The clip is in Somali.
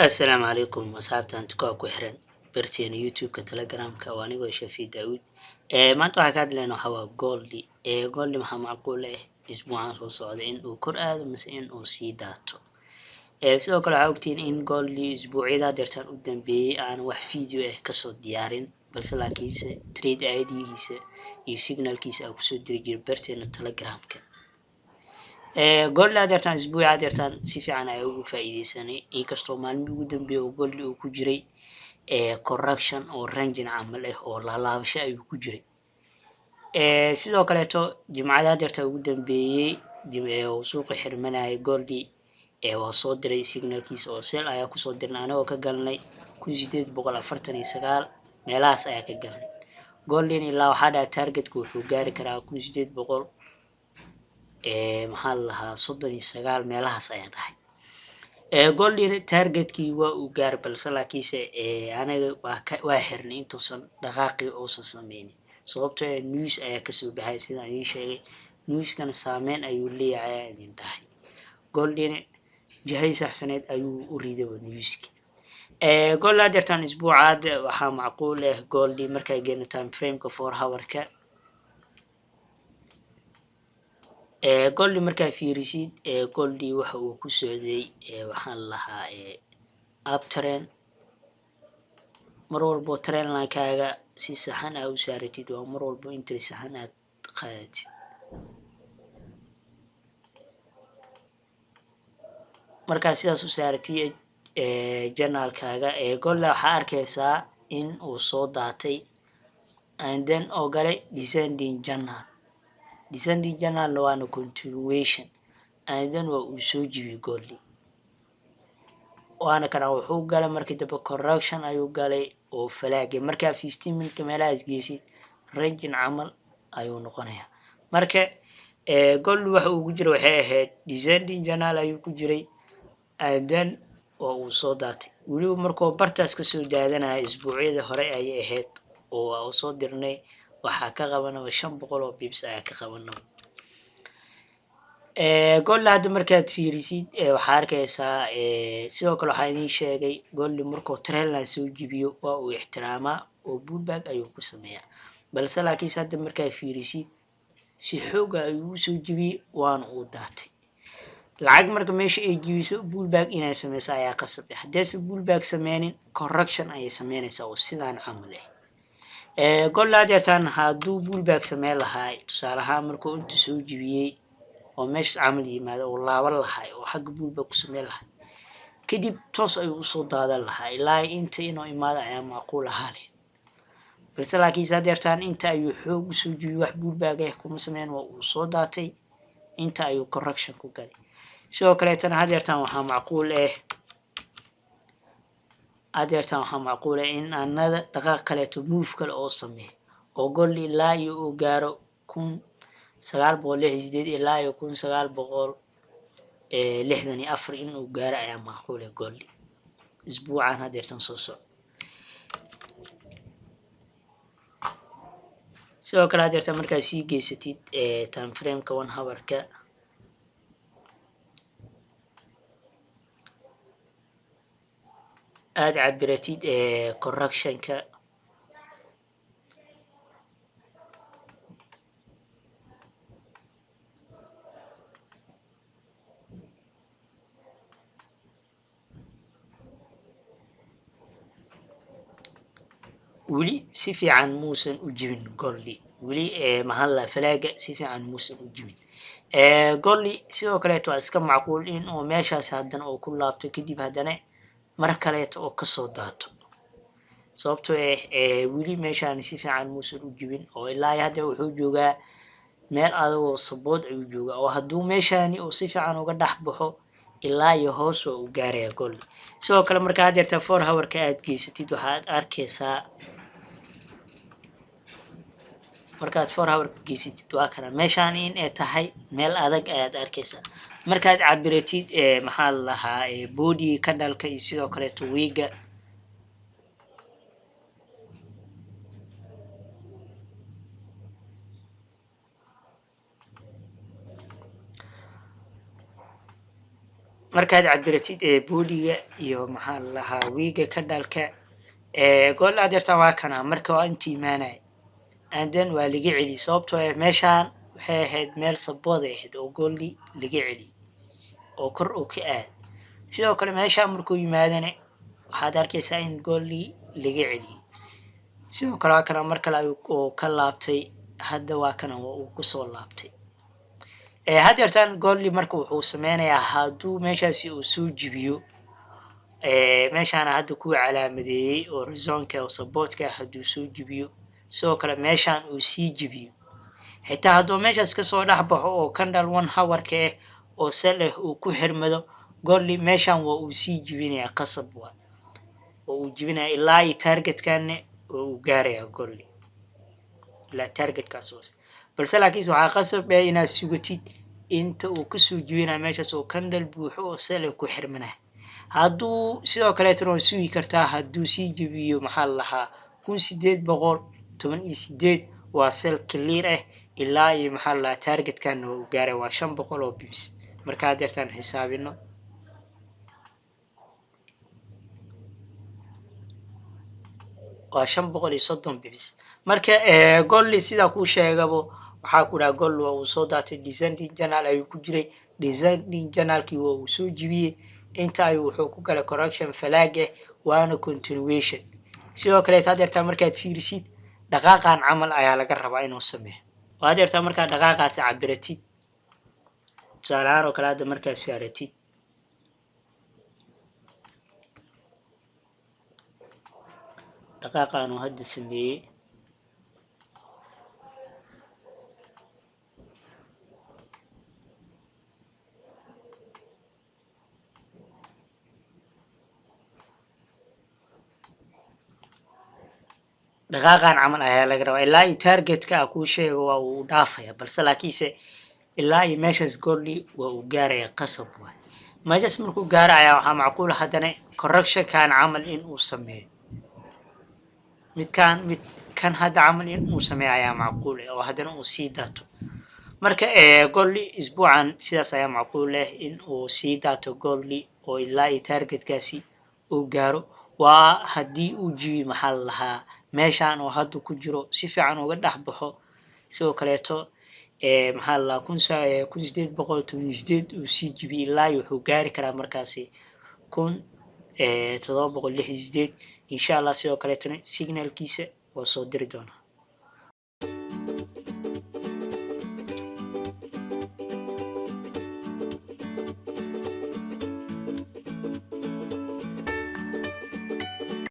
السلام عليكم أصحابتي أنتو كوا حرن برتين يوتيوب كتلجرام كواني وشفي داود ما أنتو حكاد لنا هوا جولدي جولدي محا معقولة أسبوعان سو صعدين وكر آدم مسئين أو سيداتو sidoo kale waxaa ogtiin in goldii isbuucyada deertaan u dambeeyey aan wax video ah kasoo diyaarin balse laakiinse trade idgiisa iyo signalkiisa aa kusoo diri jira barteena telegramka goldii adeertaan isbuuci adeertaan si fiican ayaa ugu faa'iideysanay inkastoo maalmihii ugu dambeeyey oo goldii uu ku jiray correction oo rangin camal ah oo laalaabasho ayuu ku jiray sidoo kaleeto jimcada adeertaa ugu dambeeyey oo suuqa xirmanayay goldii waa soo diray signalkiisa oo sel ayaa kusoo dirnay anagoo ka galnay 1849 meelahaas ayaa ka galnay goldin ilaa waxaa dhaha targetka wuxuu gaari karaa 1800 maxaa la lahaa 39 meelahaas ayaa dhahay goldin targetkii waa uu gaari balse laakiinse anaga waa xirnay intuusan dhaqaaqii uusan sameynin sababtoo news ayaa kasoo baxay sidaan idiin sheegay newskana saameyn ayuu leeyahay ayaa idin dhahay goldin jahay saxsaneed ayuu u riday newski gold adeertaan isbuucaad waxaa macquul ah goldii markay geeno time frameka 4 hourka goldii markaa fiirisid goldii waxa uu ku socday waxaan lahaa uptrend mar walbo trend line-kaaga si saxan aa u saaratid waa mar walbo entry saxan aad qaadatid markaa sidaas u saaratid journalkaaga goldii waxaa arkaysaa in uu soo daatay and then oo galay descending journal waana continuation and then waa uu soo jibiyey goldii waana kana wuxuu galay markii dambe correction ayuu galay oo falaagay markaa 15 minute meelahaas geysid rangin camal ayuu noqonayaa marka goldii waxa uu ku jira waxay ahayd descending journal ayuu ku jiray and then waa uu soo daatay weliba markuu bartaas kasoo daadanaya isbuucyada hore ayay ahayd oo waa soo dirnay waxaa ka qabanaba 500 oo pips ayaa ka qabanaba goldii hadda markaad fiirisid waxaa arkaysaa sidoo kale waxaa idiin sheegay goldii markuu trendline soo jibiyo waa uu ixtiraamaa oo pullback ayuu ku sameeyaa balse laakiinse hadda markaad fiirisid si xooga ayuu u soo jibiyey waana uu daatay lacag marka meesha ay jibiso pullback inay sameyso ayaa qasab ah haddaysan pullback sameynin correction ayay sameynaysaa oo sidaan camal ah goldii adeertaan hadduu pullback sameyn lahaa tusaale ahaan markuu inta soo jibiyey oo meeshas camal yimaado oo laaban lahay oo xagga pullback ku sameyn lahay kadib toos ayuu usoo daadan lahaa ilaa inta inuu imaado ayaa macquul ahaa leh balse laakiinse adeertaan inta ayuu xoog usoo jibiyey wax pullback ah kuma sameyn waa uu soo daatay inta ayuu correction ku galay sidoo kaleetana adeertaan waxaa macquul ah in anada dhaqaaq kaleeto move kale oo sameeyo oo goldii ilaa iyo uu gaaro 1968 ilaa iyo 1964 inuu gaaro ayaa macquul ah goldii isbuucan adeertaan soo socdo sidoo kale adeertaan markaad sii geysatid time frameka 1 hourka aad cabiratid correctionka weli si fiican muusan u jibin goldii weli mahalla falaaga si fiican muusan u jibin goldii sidoo kaleeto waa iska macquul in oo meeshaas haddana oo ku laabto kadib haddana mar kaleeto oo kasoo daato sababtoo weli meeshaan si fiican muusan u jibin oo ilaa hadda wuxuu joogaa meel adagoo sabood ayuu joogaa oo hadduu meeshaani oo si fiican uga dhex baxo ilaa iyo hoos waa uu gaaraya goldii sidoo kale markaa adeerta 4 hourka aad geysatid waxaad arkaysaa markaad 4 hourka geysatid waa kana meeshaan in ay tahay meel adag ayaad arkaysaa markaad cabiratid maxaa la lahaa body candleka iyo sidoo kaleeto wiiga markaad cabiratid boodiga iyo maxaa la lahaa wiiga candleka gool aad yartaan waa kana marka waa inta imaanay and then waa laga celi sababtoo ah meeshaan waxay ahayd meel sabood ahayd oo goolli laga celi oo kor oo ka aad sidoo kale meeshaan markuu yimaadana waxaad arkaysaa in goolli laga celi sidoo kale waa kana mar kale oo ka laabtay hadda waa kana uu kusoo laabtay had yartaan goolli marka wuxuu sameynayaa hadduu meeshaasi uu soo jibiyo meeshaana hadda ku calaamadeeyey oo resonka oo supportka hadduu soo jibiyo sidoo kale meeshaan uu sii jibiyo xitaa hadduu meeshaas kasoo dhex baxo oo candle 1 hourka ah oo sel ah uu ku xirmado goolli meeshaan waa uu sii jibinayaa qasab waa oo uu jibinaya ilaa iyo targetkanna oo uu gaarayaa goolli ilaa targetkaas hoose balse laakiinse waxaa qasab ah inaad sugatid inta uu kasoo jibinaya meeshaas oo candle buuxo oo sel ah ku xirmanaya hadduu sidoo kaleetana waa sugi kartaa hadduu sii jibiyo maxaa la lahaa 1818 waa sel clear ah ilaa iyo maxaa la lahaa targetkan uu gaaray waa 500 oo pips marka had yartaan xisaabino waa 530 pips marka goolli sidaa kuu sheegabo waxaa ku dhaha gool waa uu soo daatay descending channel ayuu ku jiray descending channelkii waa uu soo jibiyey inta ayuu wuxuu ku galay correction flag ah waana continuation sidoo kale had yartaan markaad fiirisid dhaqaaqan camal ayaa laga rabaa inuu sameeyo had yartaan markaad dhaqaaqaasi cabiratid tusaale ahaan oo kale hadda markaad saaratid dhaqaaqan uu hadda sameeyey dhaqaaqan camal ayaa laga rabaa ilaa iyo targetka ah kuu sheego waa uu dhaafaya balse laakiinse ilaa iyo meeshaas goolli waa uu gaaraya qasab waay meeshaas markuu gaaraya waxaa macquul haddana correctionkan camal in uu sameeyo midkan hadda camal in uu sameeyo ayaa macquul ah oo haddana uu sii daato marka goolli isbuucan sidaas ayaa macquul ah in uu sii daato goolli oo ilaa iyo targetkaasi uu gaaro waa haddii uu jibi maxaa la lahaa meeshaan oo hadda ku jiro si fiican uga dhex baxo sidoo kaleeto maxaa la lahaa 1818 uu sii jibi ilaa wuxuu gaari karaa markaasi 1768 insha allah sidoo kaleetana signalkiisa waa soo diri doonaa